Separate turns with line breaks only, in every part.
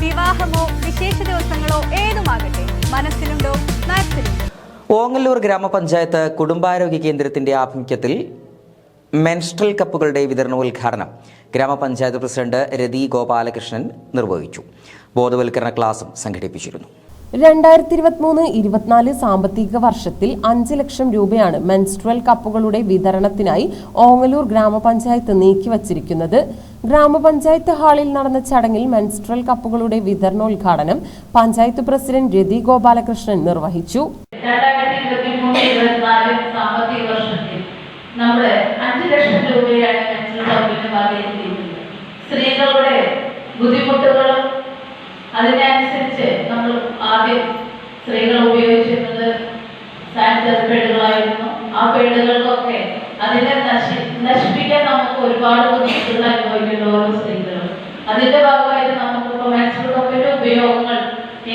വിവാഹമോ വിശേഷ ദിവസങ്ങളോ ഏതുമാകട്ടെ, മനസ്സിലുണ്ടോ മാത്സിലുണ്ടോ.
ഓങ്ങല്ലൂർ ഗ്രാമപഞ്ചായത്ത് കുടുംബാരോഗ്യ കേന്ദ്രത്തിന്റെ ആഭിമുഖ്യത്തിൽ മെൻസ്ട്രൽ കപ്പുകളുടെ വിതരണോദ്ഘാടനം ഗ്രാമപഞ്ചായത്ത് പ്രസിഡന്റ് രതി ഗോപാലകൃഷ്ണൻ നിർവഹിച്ചു. ബോധവൽക്കരണ ക്ലാസും സംഘടിപ്പിച്ചിരുന്നു.
2023-24 സാമ്പത്തിക വർഷത്തിൽ 5 ലക്ഷം രൂപയാണ് മെൻസ്ട്രൽ കപ്പുകളുടെ വിതരണത്തിനായി ഓങ്ങല്ലൂർ ഗ്രാമപഞ്ചായത്ത് നീക്കിവച്ചിരിക്കുന്നത്. ഗ്രാമപഞ്ചായത്ത് ഹാളിൽ നടന്ന ചടങ്ങിൽ മെൻസ്ട്രൽ കപ്പുകളുടെ വിതരണോദ്ഘാടനം പഞ്ചായത്ത് പ്രസിഡന്റ് രതി ഗോപാലകൃഷ്ണൻ നിർവഹിച്ചു.
2023-24 സാമ്പത്തിക വർഷത്തിൽ നമ്മൾ 5 ലക്ഷം രൂപയാണ് മെൻസ്ട്രൽ കപ്പിന് വകയിരുത്തിയിട്ടുള്ളത്. സ്ത്രീകളുടെ ബുദ്ധിമുട്ടുകളും അതിനനുസരിച്ച് നമ്മൾ ആദ്യം സ്ത്രീകൾ ഉപയോഗിച്ചിരുന്നത് സാനിറ്ററി പേഡുകളായിരുന്നു. ആ പേഡുകൾക്കൊക്കെ അതിനെ നശിപ്പിക്കാൻ നമുക്ക് ഒരുപാട് ബുദ്ധിമുട്ടുകൾ അനുഭവിക്കേണ്ട ഓരോ സ്ത്രീകളും. അതിന്റെ ഭാഗമായിട്ട് നമുക്കിപ്പോൾ മെൻസ്ട്രൽ കപ്പിന്റെ ഉപയോഗങ്ങൾ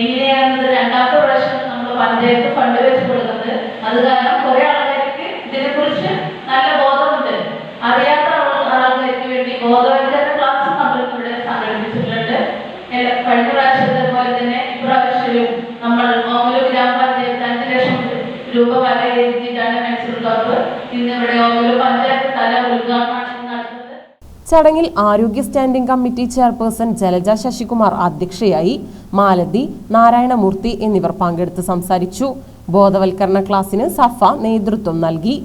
എങ്ങനെയാണെന്നത് രണ്ടാമത്തെ പ്രാവശ്യം നമ്മൾ പഞ്ചായത്ത് ഫണ്ട് വെച്ച് കൊടുക്കുന്നത്. അത് കാരണം കുറെ ആൾക്കാർക്ക് ഇതിനെക്കുറിച്ച് നല്ല ബോധമുണ്ട്. അറിയാത്ത ആൾക്കാർക്ക് വേണ്ടി ബോധവൽക്കരണ ക്ലാസ് നമ്മൾ ഇവിടെ സംഘടിപ്പിച്ചിട്ടുണ്ട്. കഴിഞ്ഞ പ്രാവശ്യത്തെ പോലെ തന്നെ ഇപ്രാവശ്യവും നമ്മൾ ഓങ്ങല്ലൂർ ഗ്രാമപഞ്ചായത്ത് 5 ലക്ഷം രൂപ വകയിരുത്തിയിട്ടാണ് മെൻസ്ട്രൽ കപ്പ് ഇന്ന് ഇവിടെ ഓങ്ങല്ലൂർ പഞ്ചായത്ത് തല ഉദ്ഘാടനം നടത്തുന്നത്.
ചടങ്ങിൽ ആരോഗ്യ standing committee chairperson Jalaja Sasikumar അധ്യക്ഷയായി. മാലതി, നാരായണമൂർത്തി എന്നിവർ പങ്കെടുത്ത് സംസാരിച്ചു. ബോധവൽക്കരണ ക്ലാസിന് സഫ നേതൃത്വം നൽകി.